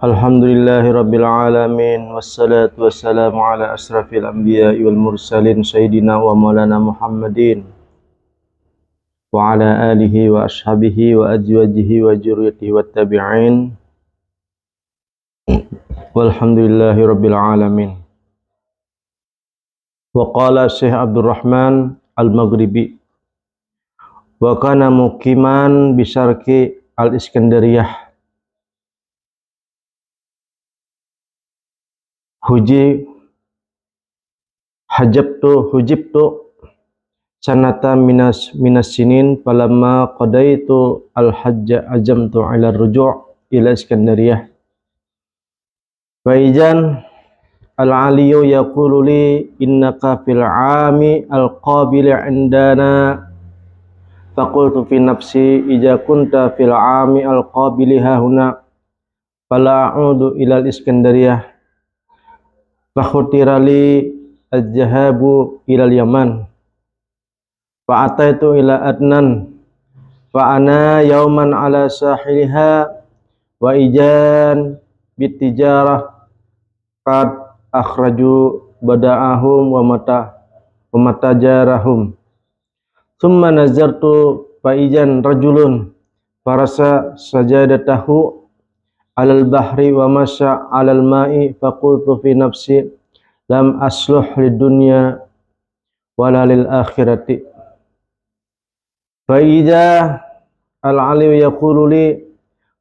Alhamdulillahirabbil alamin wassalatu wassalamu ala asrafil anbiya'i wal mursalin sayyidina wa maulana Muhammadin wa ala alihi wa ashabihi wa azwajihi wa dzurriyyatihi wat tabi'in walhamdulillahirabbil alamin. Wa qala Syekh Abdurrahman Al-Maghribi wa kana muqiman bisarki al-Iskandariyah hujibtu sanata minas sinin falamma qadaitu al-hajja ajamtu ala ruju' ila Iskandariyah wa ijan al-aliyu yaqulu li innaka fil 'ami al-qabil 'indana faqultu fi nafsi ija kunta fil 'ami al-qabil hahuna fala a'udu ila al-Iskandariyah fakhutirali az-zahabu ilal Yaman fa ataitu ila Adnan fa ana yauman ala sahiliha wa ijan bitijarah qad akhraju bada'ahum wa matajarahum thumma nazartu fa ijan rajulun farasa sajadatahu alal bahri wa masya alal ma'i faqultu fi nafsi lam asluh lid dunya wala lil akhirati fa idza al ali yaqulu li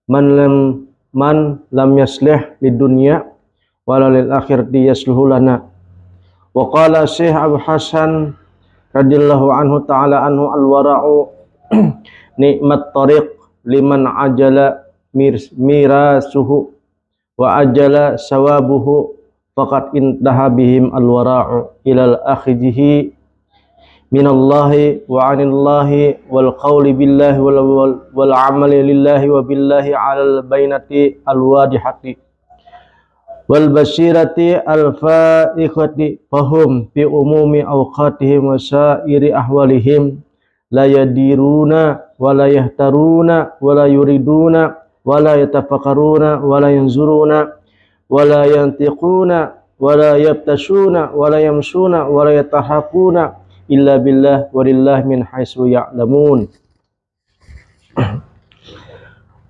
man lam yaslih lid dunya wala lil akhirati yasluhu lana wa qala Syekh Abu Hasan radhiyallahu anhu ta'ala anhu al wara'u nikmat tariq liman ajala mirasuhu wa ajala sawabuhu faqad intaha bihim alwara'u ilal akhijihi minallahi wa anillahi wal qawli billahi wal amali lillahi wa billahi alal bainati alwadihati wal basirati alfa'iqati fahum fi umumi awqatihim wa sa'iri ahwalihim la yadiruna wa la yahtaruna wa la yuriduna wala yatafakkaruna wala yanzuruna wala yantiquna wala yabtashuna wala yamsuna wala yatahaquna illa billah walillahi min haitsu ya'lamun.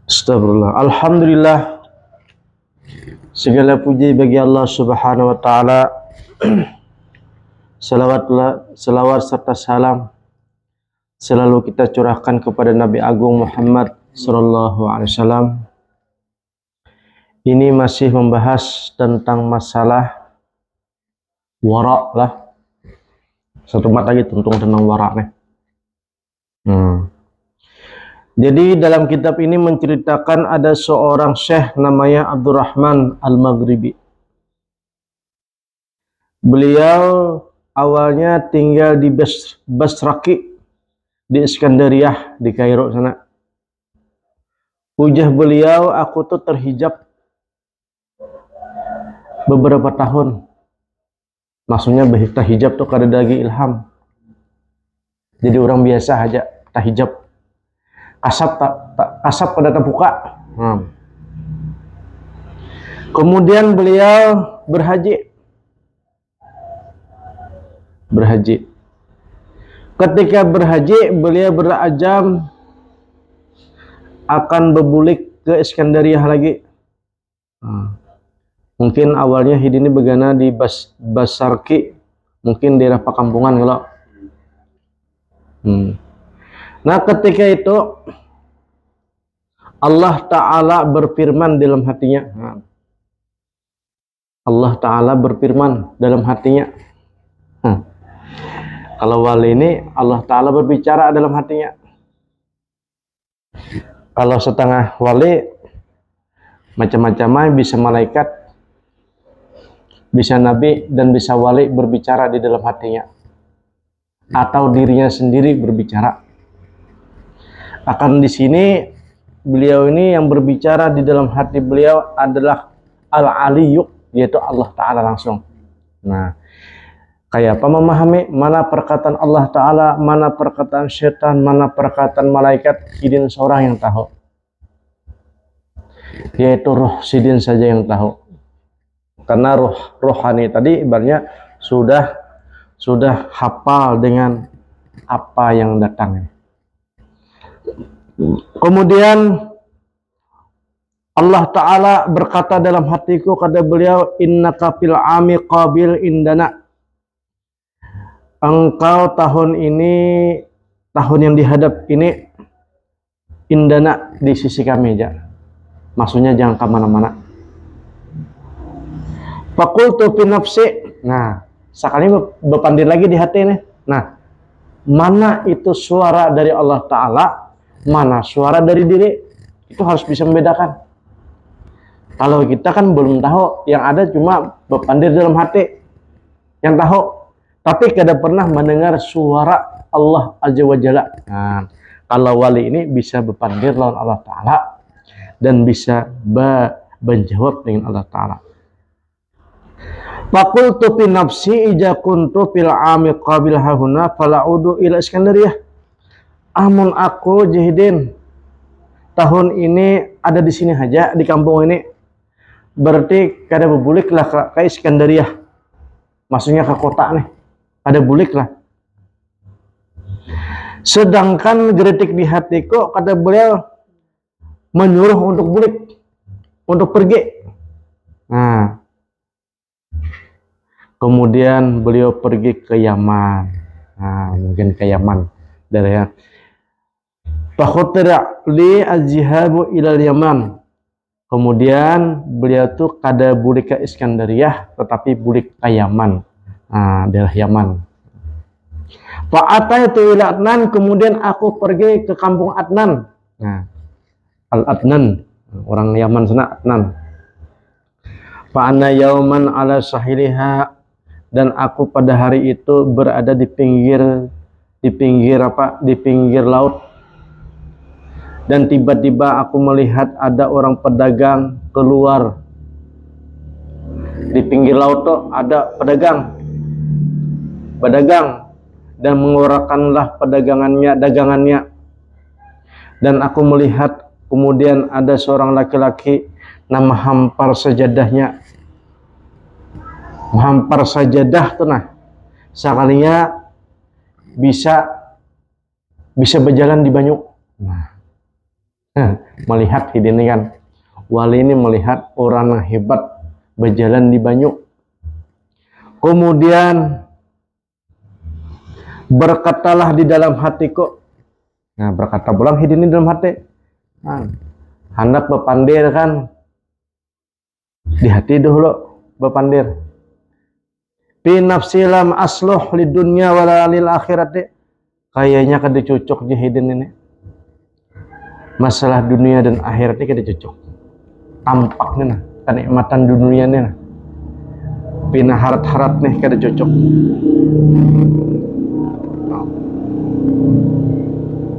Astagfirullah. Alhamdulillah, segala puji bagi Allah Subhanahu wa taala. Salawat serta salam selalu kita curahkan kepada Nabi Agung Muhammad sallallahu alaihi wasallam. Ini masih membahas tentang masalah wara' lah. Satu mat lagi tentang wara' nih. Jadi dalam kitab ini menceritakan ada seorang syekh namanya Abdurrahman Al-Maghribi. Beliau awalnya tinggal di Basraki di Iskandariyah di Kairo sana. Ujah beliau, aku tuh terhijab beberapa tahun. Maksudnya tahijab tuh kada dagi ilham. Jadi orang biasa aja tahijab. Kasap pada terbuka. Kemudian beliau berhaji. Ketika berhaji, beliau berazam akan berbulik ke Iskandariyah lagi. Mungkin awalnya ini begana di Basarki, mungkin daerah perkampungan kalau. Nah ketika itu Allah Ta'ala berfirman dalam hatinya. Allah Ta'ala berfirman dalam hatinya. Kalau wali ini Allah Ta'ala berbicara dalam hatinya. Kalau setengah wali macam-macamnya, bisa malaikat, bisa nabi, dan bisa wali berbicara di dalam hatinya, atau dirinya sendiri berbicara. Akan di sini beliau ini yang berbicara di dalam hati beliau adalah Al-Aliyu, yaitu Allah Ta'ala langsung. Nah, kayak apa memahami mana perkataan Allah Ta'ala, mana perkataan setan, mana perkataan malaikat, idin seorang yang tahu. yaitu roh sidin saja yang tahu. Karena rohani tadi ibaratnya sudah hafal dengan apa yang datang. Kemudian Allah Ta'ala berkata dalam hatiku, kata beliau, innaka fil ami qabil indana. Engkau tahun ini, tahun yang dihadap ini, indana, di sisi kami aja. Maksudnya jangan kemana-mana. Fakultu fi nafsi. Nah, sekali berpandir lagi di hati nih. Nah, mana itu suara dari Allah Ta'ala, mana suara dari diri, itu harus bisa membedakan. Kalau kita kan belum tahu, yang ada cuma berpandir dalam hati, yang tahu. Tapi kada pernah mendengar suara Allah Azza wa Jalla. Nah, kalau wali ini bisa berpandir lawan Allah Ta'ala dan bisa menjawab dengan Allah Ta'ala. Faqultu fi nafsi ija kuntu fil ami qabil hahuna fala'udu ila Iskandariyah. Amun aku Jahidin tahun ini ada di sini aja, di kampung ini, berarti kada berbuliklah ke Iskandariyah. Maksudnya ke kota nih, kada buliklah. Sedangkan geritik di hatiku, kata beliau, menyuruh untuk bulik, untuk pergi. Nah, kemudian beliau pergi ke Yaman. Nah, mungkin ke Yaman. Dari ya. Fakhutira li azhabu ilal Yaman. Kemudian beliau tuh kada bulik ke Iskandariyah, tetapi bulik ke Yaman. Nah, daerah Yaman. Fa'ataitu ila Adnan, kemudian aku pergi ke kampung Adnan. Nah, Al-Adnan, orang Yaman sana, Adnan. Fa'ana yauman ala sahiliha, dan aku pada hari itu berada di pinggir laut. Dan tiba-tiba aku melihat ada orang pedagang keluar. Di pinggir laut tuh ada pedagang dan mengeluarkanlah dagangannya. Dan aku melihat kemudian ada seorang laki-laki nama hampar sajadahnya. Hampar sajadah tuh nah, sekalinya bisa berjalan di banyu. Nah, melihat ini kan, wali ini melihat orang yang hebat berjalan di banyu. Kemudian berkatalah di dalam hatiku. Nah, berkata pulang hidini dalam hati. Nah, hendak berpandir kan, di hati dulu berpandir. Fi nafsi lam asluh lid dunya wala lil akhirati. Kayaknya kada cocok Jahidin ini. Masalah dunia dan akhirat ini kada cocok. Tampaknya nah, kenikmatan dunia ini nah. Pina harat-harat nih kada cocok.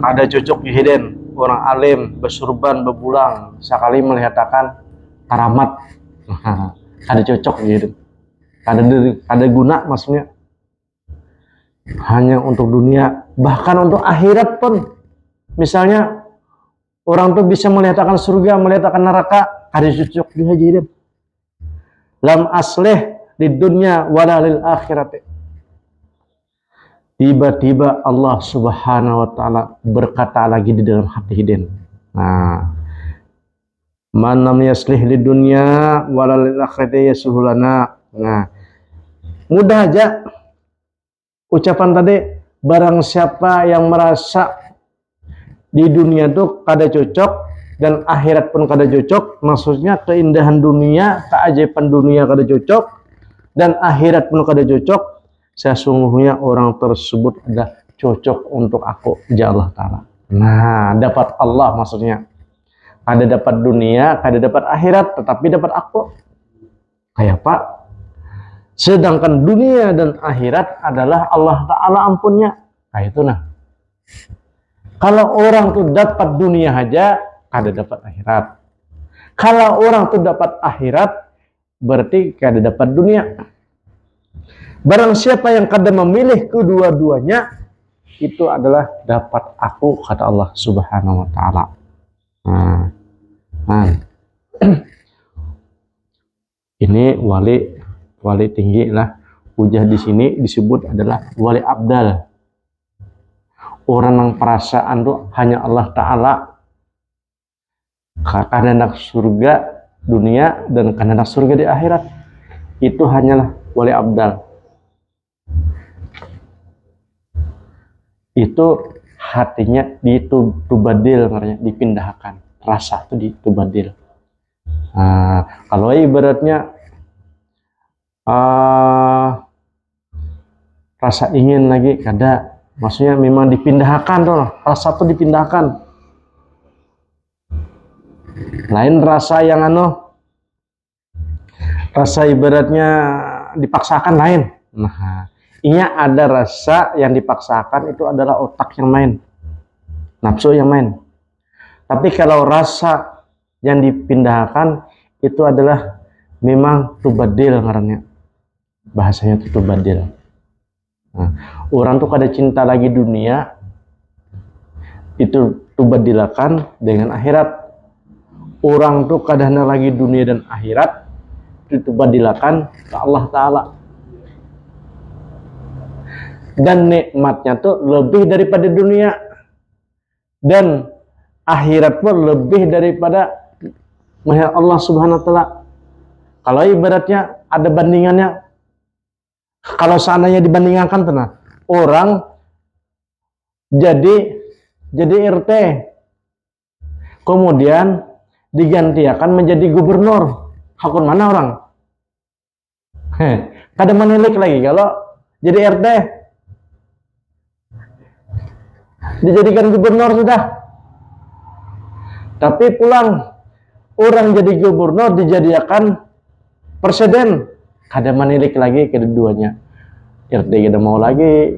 Kada cocok Jahidin, orang alim, bersurban, berbulang, sekali melihatkan karamat. Kada cocok Jahidin. Kada guna maksudnya. Hanya untuk dunia, bahkan untuk akhirat pun. Misalnya orang tuh bisa melihatkan surga, melihatkan neraka, kada cocok juga Jahidin. Lam aslih di dunia wala lil akhirat. Tiba-tiba Allah Subhanahu wa Ta'ala berkata lagi di dalam hati Jahidin. Nah, man lam yaslih di dunia wala lil akhirati yasuhulana. Nah, mudah aja ucapan tadi, barang siapa yang merasa di dunia tuh kada cocok dan akhirat pun kada cocok, maksudnya keindahan dunia, keajaiban dunia kada cocok dan akhirat pun kada cocok, sesungguhnya orang tersebut adalah cocok untuk aku, ya Allah Ta'ala. Nah, dapat Allah maksudnya. Kada dapat dunia, kada dapat akhirat, tetapi dapat aku. Kayak Pak. Sedangkan dunia dan akhirat adalah Allah Ta'ala ampunnya. Nah itu nah. Kalau orang tuh dapat dunia aja, kada dapat akhirat. Kalau orang tuh dapat akhirat, berarti kada dapat dunia. Barang siapa yang kada memilih kedua-duanya, itu adalah dapat aku, kata Allah Subhanahu wa Ta'ala. Nah. wali tinggi lah. Ujah di sini disebut adalah wali abdal. Orang yang perasaan tuh hanya Allah Ta'ala. Kehendak surga dunia dan kehendak surga di akhirat. Itu hanyalah wali abdal. Itu hatinya ditubadil, namanya dipindahkan. Rasa itu ditubadil. Nah, kalau ibaratnya rasa ingin lagi kada, maksudnya memang dipindahkan tuh, rasa itu dipindahkan. Lain rasa yang rasa ibaratnya dipaksakan lain. Nah, ini ada rasa yang dipaksakan, itu adalah otak yang main, nafsu yang main. Tapi kalau rasa yang dipindahkan itu adalah memang tubadil ngarannya. Bahasanya itu tubadil. Nah, orang tuh kada cinta lagi dunia, itu tubadilakan dengan akhirat. Orang tuh kada lagi dunia dan akhirat, itu tubadilakan ke Allah Ta'ala. Dan nikmatnya tuh lebih daripada dunia, dan akhirat pun lebih daripada Allah Subhanahu Wa Ta'ala. Kalau ibaratnya ada bandingannya, kalau seandainya dibandingkan tenang, orang jadi RT, kemudian digantikan menjadi gubernur, hakun mana orang? Kada menilik lagi kalau jadi RT, dijadikan gubernur sudah. Tapi pulang orang jadi gubernur dijadikan presiden, kada menilik lagi keduanya. RT kada mau lagi,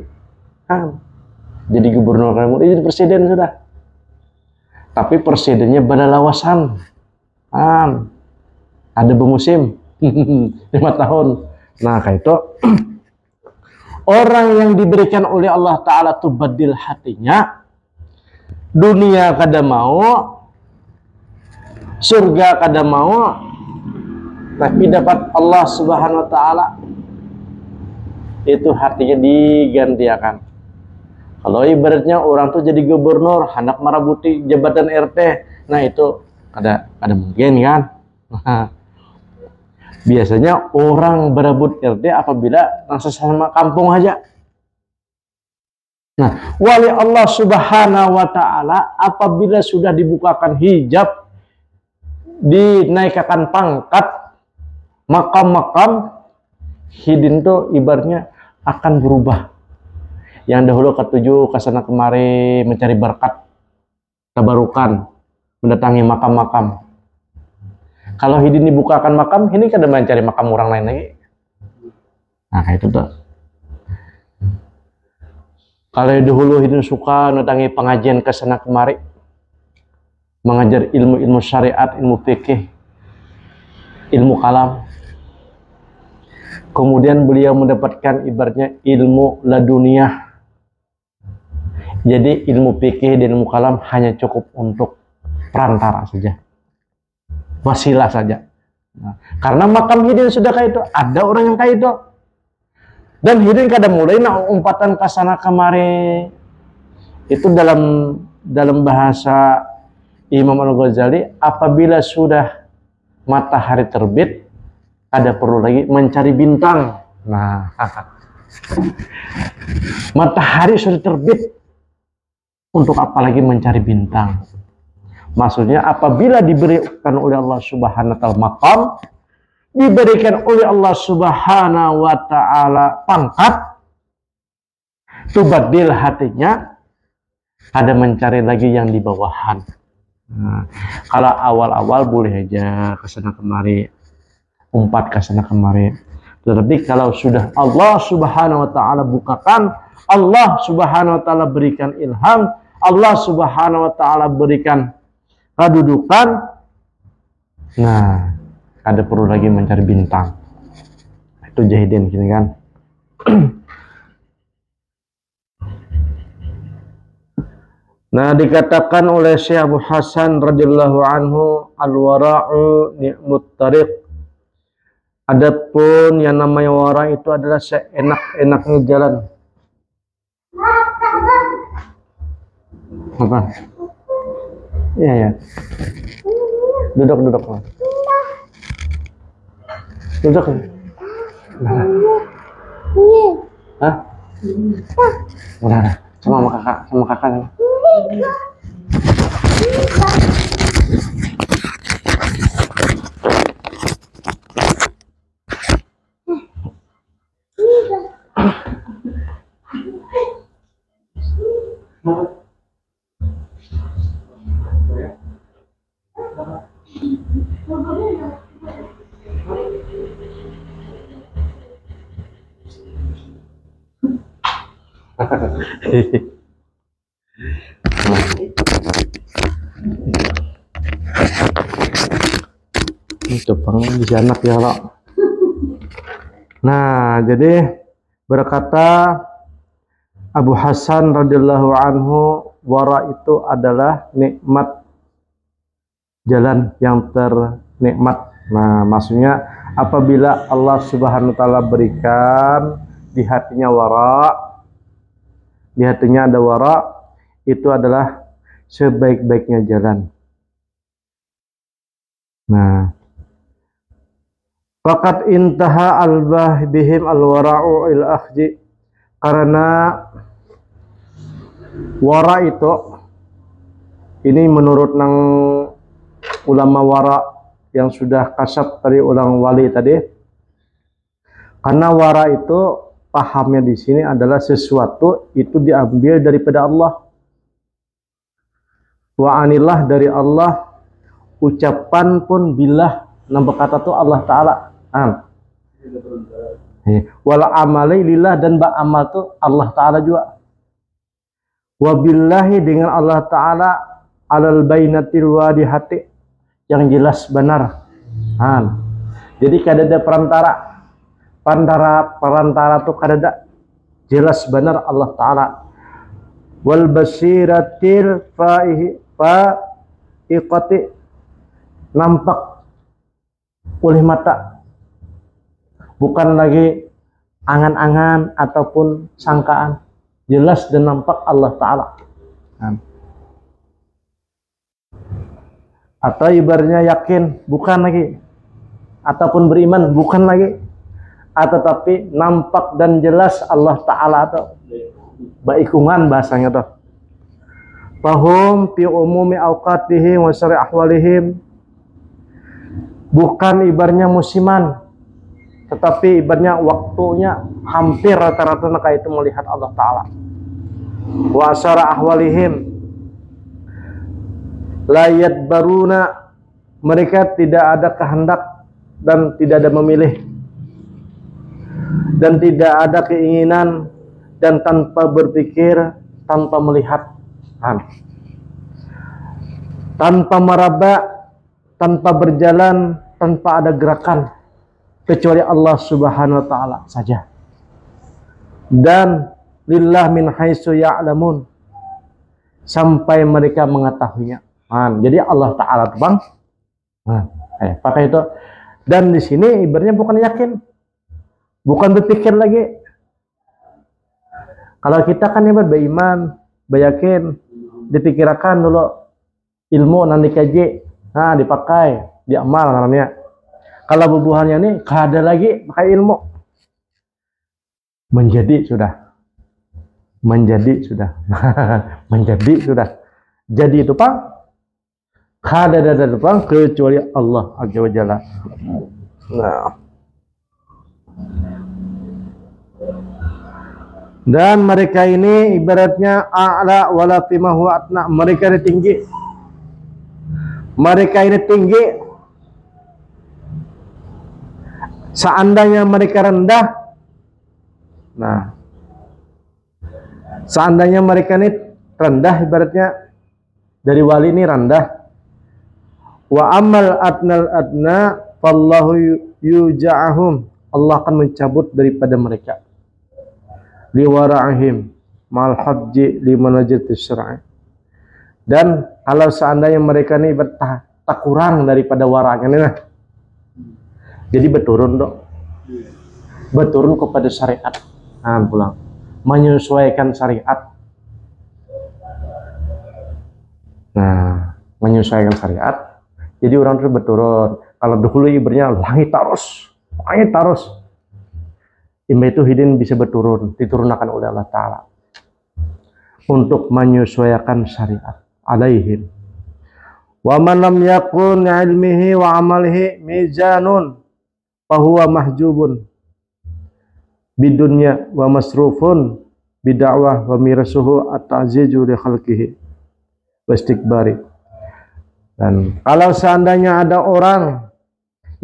jadi gubernur, kamu jadi presiden sudah. Tapi presidennya badalawasan, ada bermusim 5 tahun. Nah kayak itu orang yang diberikan oleh Allah Ta'ala tubadil hatinya, dunia kada mau, surga kada mau, tapi dapat Allah Subhanahu Wa Ta'ala, itu hatinya digantiakan. Kalau ibaratnya orang tuh jadi gubernur, hendak merabuti jabatan RT, nah itu kada mungkin kan. Biasanya orang berebut RT apabila sesama kampung aja. Nah, wali Allah Subhanahu Wa Ta'ala apabila sudah dibukakan hijab, dinaikkan pangkat, makam-makam, hidin tuh ibaratnya akan berubah. Yang dahulu ketujuh kesana kemari mencari berkat, tabarukan, mendatangi makam-makam. Kalau hidin dibukakan makam, ini kada mencari makam orang lain lagi. Nah kayak itu tuh. Kalau dahulu hidin suka mendatangi pengajian kesana kemari, mengajar ilmu-ilmu syariat, ilmu fikih, ilmu kalam. Kemudian beliau mendapatkan ibaratnya ilmu laduniah. Jadi ilmu fikih dan ilmu kalam hanya cukup untuk perantara saja, wasilah saja. Nah, karena makam hidin sudah kayak itu, ada orang yang kayak itu. Dan hidin kada mulai umpatan kasana kemari. Itu dalam bahasa Imam Al-Ghazali, apabila sudah matahari terbit, ada perlu lagi mencari bintang. Nah, matahari sudah terbit, untuk apa lagi mencari bintang? Maksudnya apabila diberikan oleh Allah Subhanahu Wa Ta'ala maqam, diberikan oleh Allah Subhanahu Wa Ta'ala pangkat, tubadil hatinya, ada mencari lagi yang di bawahan. Nah, kalau awal-awal boleh aja kesana kemari, umpat kesana kemari. Tetapi kalau sudah Allah Subhanahu Wa Ta'ala bukakan, Allah Subhanahu Wa Ta'ala berikan ilham, Allah Subhanahu Wa Ta'ala berikan kedudukan, nah ada perlu lagi mencari bintang. Itu jahidin gini kan. Nah dikatakan oleh Syekh Abu Hasan radhiyallahu anhu, al-wara'u ni'mut tariq Adapun yang namanya wara itu adalah seenak-enaknya jalan. Apa? Iya ya. Duduk. Duduk. Hah? Udah. Sama kakak. Cupang di anak ya Pak. Nah, jadi berkata Abu Hasan radhiyallahu anhu, wara itu adalah nikmat, jalan yang ternikmat. Nah, maksudnya apabila Allah Subhanahu wa taala berikan di hatinya wara, di hatinya ada wara, itu adalah sebaik-baiknya jalan. Nah, faqad intaha albah bihim alwara'u il akhji, karena wara itu ini menurut nang ulama wara yang sudah kasab dari ulang wali tadi, karena wara itu pahamnya di sini adalah sesuatu itu diambil daripada Allah, wa anillah dari Allah, ucapan pun billah, nambah kata tuh Allah Ta'ala. Wala amali lillah, dan amal tuh Allah Ta'ala juga. Wabillahi, dengan Allah Ta'ala, alal bainatil wadihati, yang jelas benar. Jadi kadada perantara tuh kadada jelas benar Allah Ta'ala. Wal basiratil faiqati, nampak oleh mata, bukan lagi angan-angan ataupun sangkaan, jelas dan nampak Allah Ta'ala. Atau ibaratnya yakin, bukan lagi, ataupun beriman, bukan lagi, tetapi nampak dan jelas Allah Ta'ala atau baikungan bahasanya tuh. Fahum fi umumi awqatihim wa syari' ahwalihim, bukan ibaratnya musiman, tetapi ibaratnya waktunya hampir rata-rata mereka itu melihat Allah Ta'ala. Wa syara' ahwalihim layat baruna, mereka tidak ada kehendak dan tidak ada memilih dan tidak ada keinginan, dan tanpa berpikir, tanpa melihat, tanpa meraba, tanpa berjalan, tanpa ada gerakan, kecuali Allah Subhanahu wa Ta'ala saja. Dan lillah min haitsu ya'lamun, sampai mereka mengetahuinya. Jadi Allah Ta'ala tuh Bang. Pakai itu. Dan di sini ibaratnya bukan yakin, bukan berpikir lagi. Kalau kita kan ibarat beriman, beryakin, dipikirkan dulu ilmu nanti kaji, dipakai, diamal namanya. Kalau bubuhannya ini kada lagi pakai ilmu, menjadi sudah, jadi itu Pak, kada ada Pak kecuali Allah Azza wa Jalla. Dan mereka ini ibaratnya a'la wala fima huwa atna, mereka ini tinggi, seandainya mereka rendah, seandainya mereka ini rendah, ibaratnya dari wali ini rendah, wa amal adnal adna fallahu yuja'ahum, Allah akan mencabut daripada mereka, liwara'ihim mal hajji limanajati syar'i. Dan kalau seandainya mereka ini tak kurang daripada waranya, Jadi berturun dok, berturun kepada syariat. Nah, pulang menyesuaikan syariat. Nah, menyesuaikan syariat. Jadi orang itu berturun. Kalau dahulu ibaratnya langit terus, langit terus. Imba itu hidin bisa berturun, diturunkan oleh Allah Ta'ala untuk menyesuaikan syariat alaihim. Wa man lam yakun ilmihi wa amalihi mizanun fahuwa mahjubun bidunya wa masrufun bid'awah wa mirasuhu at-ta'ziju li khalqihi wa istikbari. Dan kalau seandainya ada orang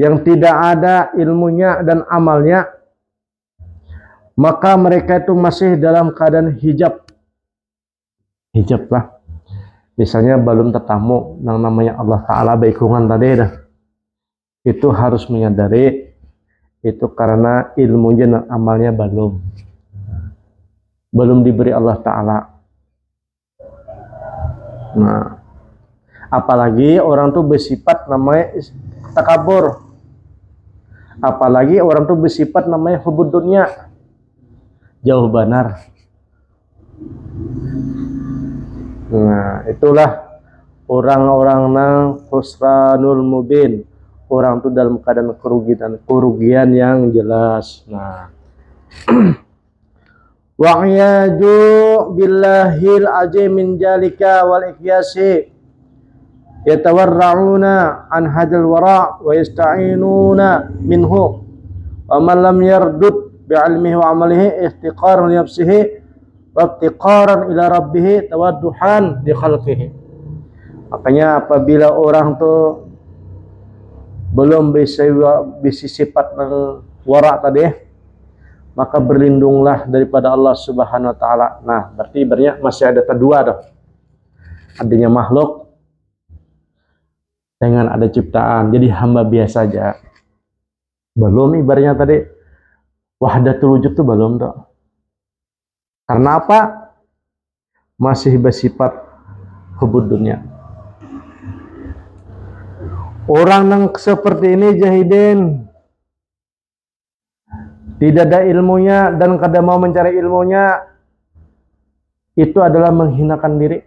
yang tidak ada ilmunya dan amalnya, maka mereka itu masih dalam keadaan hijab. Hijab lah. Misalnya belum tetamu yang namanya Allah Ta'ala baikungan tadi dah. Itu harus menyadari itu karena ilmunya dan amalnya belum diberi Allah Ta'ala. Nah, apalagi orang tuh bersifat namanya takabur. Apalagi orang tuh bersifat namanya hubud dunia. Jauh benar. Nah, itulah orang-orang nang khusranul mubin. Orang itu dalam keadaan kerugian yang jelas. Nah, wa'yaju billahil ajim min jalika wal ikyasi yatawarra'una an hadal wara' wa yasta'inuna minhu wa man lam yardud bi'ilmihi wa amalihi ihtiqaran li nafsihi wa iftiqaran ila rabbih tawadduhan li khalqihi. Makanya apabila orang tuh belum bisa sifat wara tadi, maka berlindunglah daripada Allah Subhanahu wa taala. Nah, berarti ibaratnya masih ada kedua dah. Adanya makhluk dengan ada ciptaan. Jadi hamba biasa aja. Belum ibaratnya tadi wahdatul wujud tuh belum dah. Karena apa? Masih bersifat hubud dunia. Orang yang seperti ini jahidin, tidak ada ilmunya dan kada mau mencari ilmunya, itu adalah menghinakan diri.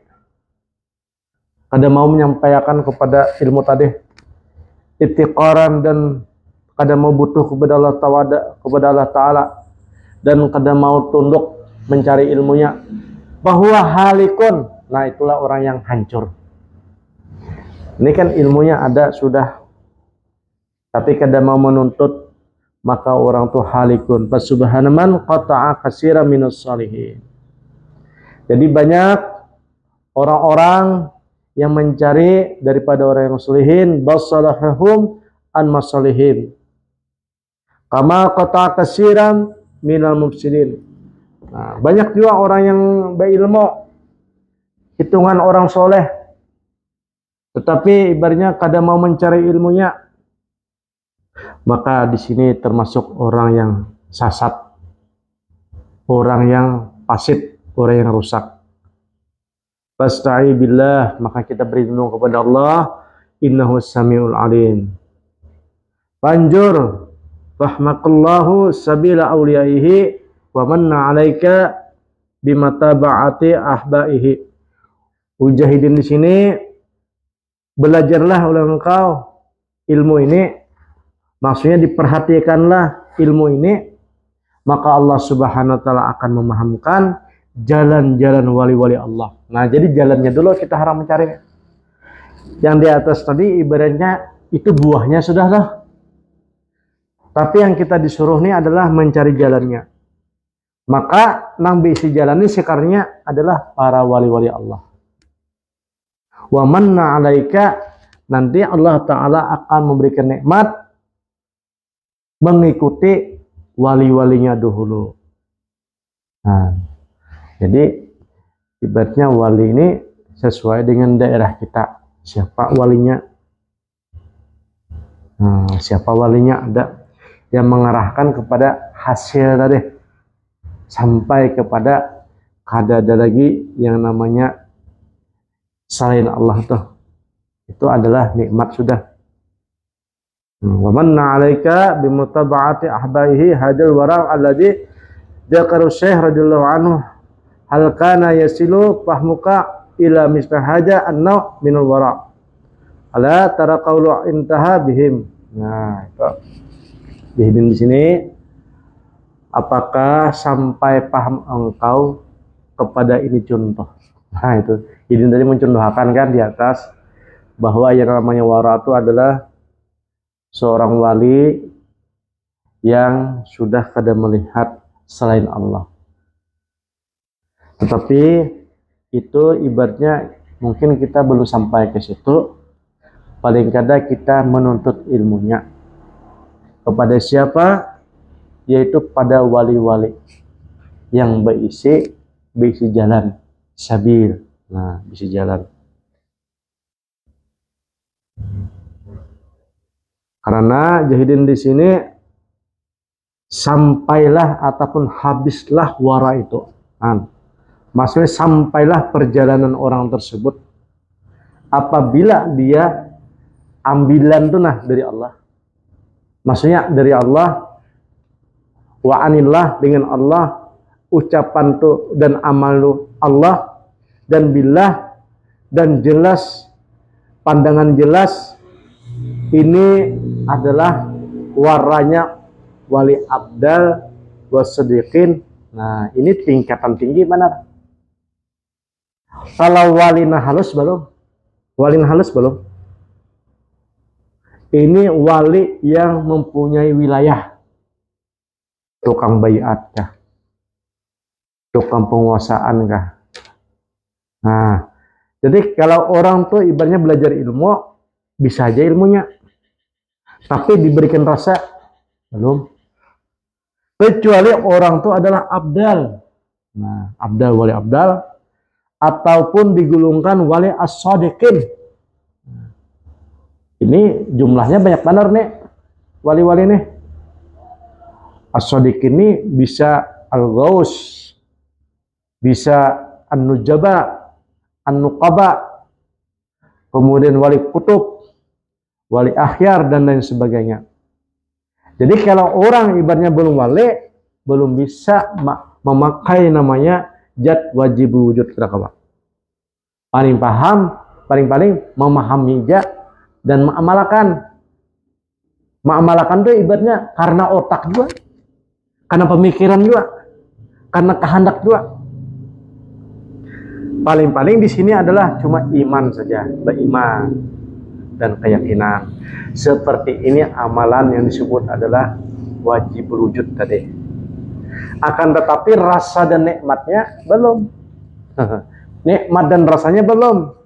Kada mau menyampaikan kepada ilmu tadi, iftiqaran, dan kada mau butuh kepada Allah Ta'ala, dan kada mau tunduk mencari ilmunya. Bahwa halikun, nah itulah orang yang hancur. Ini kan ilmunya ada sudah, tapi kada mau menuntut, maka orang tuh halikun. Fasubhanaman qata'a katsira minus shalihin. Jadi banyak orang-orang yang mencari daripada orang yang sholihin, basalahum an masalihim. Kama qata'a katsiran minal mufsidin. Nah, banyak juga orang yang berilmu, hitungan orang soleh, tetapi ibaratnya kada mau mencari ilmunya, maka di sini termasuk orang yang sesat, orang yang fasid, orang yang rusak. Fasta'i billah, maka kita berlindung kepada Allah, innahu samiul alim. Panjur, rahmakallahu sabila awliyaihi wa manna alaika bimataba'ati ahbaihi. Ujahidin di sini, belajarlah oleh engkau ilmu ini, maksudnya diperhatikanlah ilmu ini, maka Allah Subhanahu wa taala akan memahamkan jalan-jalan wali-wali Allah. Nah, jadi jalannya dulu kita harus mencari. Yang di atas tadi ibaratnya itu buahnya sudah lah. Tapi yang kita disuruh ini adalah mencari jalannya. Maka nang bisi jalan ini sekarangnya adalah para wali-wali Allah. Wa manna alaika, nanti Allah Ta'ala akan memberikan nikmat mengikuti wali-walinya dahulu. Nah, jadi ibaratnya wali ini sesuai dengan daerah kita. Siapa walinya? Siapa walinya ada yang mengarahkan kepada hasil tadi, sampai kepada kada ada lagi yang namanya selain Allah tuh. Itu adalah nikmat sudah. Wa manna 'alaika bimutaba'ati ahbaihi hadal wara' alladhi dzakara Syekh radhiyallahu anhu hal kana yasilu fahmuka ila misla haja anna minal wara' ala tara qawlu intaha bihim. Nah, itu dihidin di sini. Apakah sampai paham engkau kepada ini contoh? Nah, itu Hidin tadi mencontohkan kan di atas bahwa yang namanya wara itu adalah seorang wali yang sudah kada melihat selain Allah. Tetapi itu ibaratnya mungkin kita belum sampai ke situ. Paling kada kita menuntut ilmunya. Kepada siapa? Yaitu pada wali-wali yang berisi jalan sabil. Nah, berisi jalan. Karena Jahidin di sini sampailah ataupun habislah wara itu. Nah, maksudnya sampailah perjalanan orang tersebut apabila dia ambilan tuh nah dari Allah. Maksudnya dari Allah, wa anillah dengan Allah, ucapan tuh dan amal lu Allah, dan billah, dan jelas, pandangan jelas. Ini adalah warnanya wali abdal wasediqin. Nah, ini tingkatan tinggi benar. Kalau walina halus belum? Walina halus belum? Ini wali yang mempunyai wilayah. Tukang baiat kah? Tukang penguasaan kah? Nah, jadi kalau orang tuh ibaratnya belajar ilmu, bisa aja ilmunya. Tapi diberikan rasa belum. Kecuali orang itu adalah abdal. Nah, abdal, wali abdal, ataupun digulungkan wali as-sadiqin. Ini jumlahnya banyak benar nih wali-wali nih. As-sadiqin ini bisa al-ghaus, bisa an-nujaba, an-nuqaba, kemudian wali kutub, wali akhyar, dan lain sebagainya. Jadi kalau orang ibaratnya belum wali, belum bisa memakai namanya zat wajib wujud kerakawat. Paling paham, paling memahami zat dan mengamalkan. Mengamalkan itu ibaratnya karena otak juga, karena pemikiran juga, karena kehendak juga. Paling di sini adalah cuma iman saja, beriman dan keyakinan. Seperti ini amalan yang disebut adalah wajib wujud tadi. Akan tetapi rasa dan nikmatnya belum. Nikmat dan rasanya belum.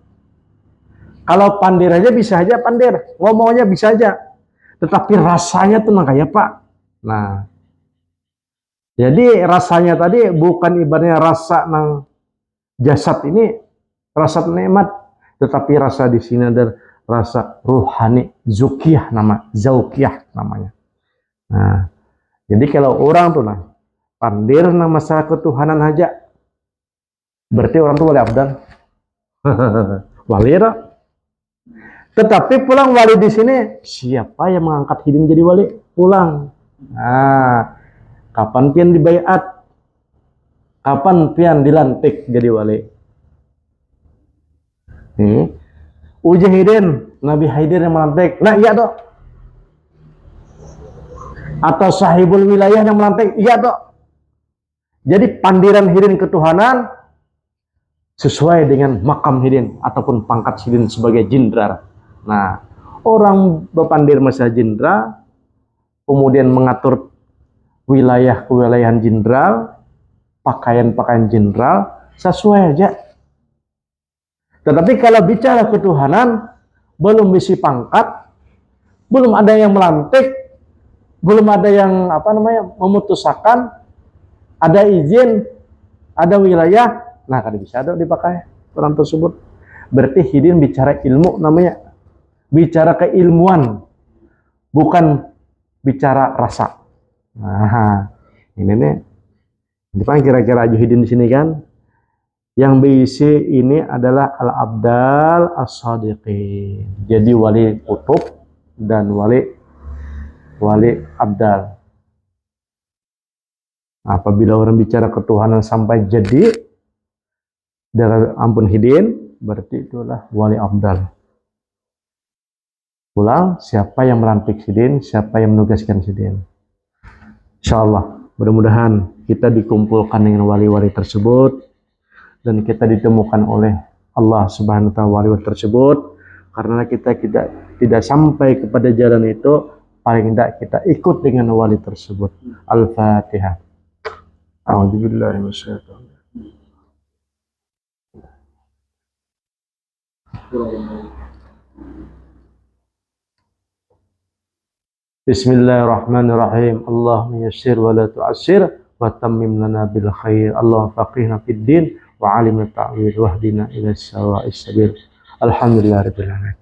Kalau pandir aja bisa aja pandir, ngomongnya bisa aja. Tetapi rasanya tuh kayak Pak. Nah, jadi rasanya tadi bukan ibaratnya rasa nang jasad ini, rasa nikmat, tetapi rasa di sini ada rasa ruhani, zukiyah namanya. Nah, jadi kalau orang tuh nah pandir nama masalah ketuhanan aja, berarti orang tuh wali abdal, wali ya. Tetapi pulang wali di sini, siapa yang mengangkat Hidin jadi wali? Pulang. Nah, kapan pian dibaiat? Kapan pian dilantik jadi wali? Uji Hidin, Nabi Haidir yang melantik. Nah, iya dok. Atau sahibul wilayah yang melantik. Iya dok. Jadi pandiran Hidin ketuhanan sesuai dengan makam Hidin ataupun pangkat Hidin sebagai jenderal. Nah, orang berpandir masa jenderal, kemudian mengatur wilayah kewilayahan jenderal, pakaian jenderal, sesuai aja. Tetapi kalau bicara ketuhanan, belum bisi pangkat, belum ada yang melantik, belum ada yang memutuskan, ada izin, ada wilayah, nah kada bisa ada dipakai orang tersebut. Berarti Hidin bicara ilmu namanya, bicara keilmuan, bukan bicara rasa. Nah, ini nih, kira-kira Hidin di sini kan. Yang berisi ini adalah al-abdal as-sadiqin. Jadi wali kutub dan wali wali abdal. Apabila orang bicara ketuhanan sampai jadi ampun hidin, berarti itulah wali abdal. Ulang, siapa yang melantik sidin, siapa yang menugaskan sidin. Insyaallah, mudah-mudahan kita dikumpulkan dengan wali-wali tersebut dan kita ditemukan oleh Allah Subhanahu wa taala wali-wali tersebut, karena kita tidak sampai kepada jalan itu, paling tidak kita ikut dengan wali tersebut. Al-Fatihah. A'udzubillahi minasyaitonir rajim. Bismillahirrahmanirrahim. Allahumma yassir wa la tu'assir wa tammim lana bil khair. Allahumma faqihna fid din wa 'allimna ta'wil wahdina ila sawa'is sabil. Alhamdulillahirabbil alamin.